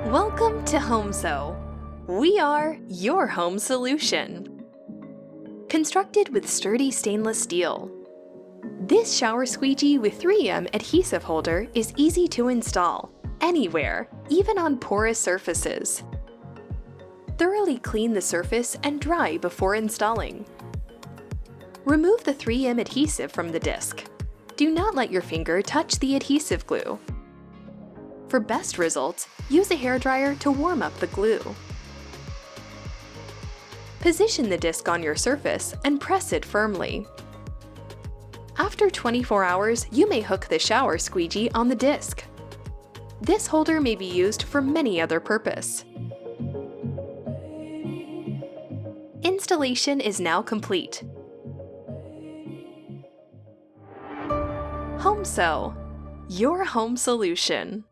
Welcome to HomeSo. We are your home solution. Constructed with sturdy stainless steel, this shower squeegee with 3M adhesive holder is easy to install, anywhere, even on porous surfaces. Thoroughly clean the surface and dry before installing. Remove the 3M adhesive from the disc. Do not let your finger touch the adhesive glue. For best results, use a hairdryer to warm up the glue. Position the disc on your surface and press it firmly. After 24 hours, you may hook the shower squeegee on the disc. This holder may be used for many other purposes. Installation is now complete. HomeSo, your home solution.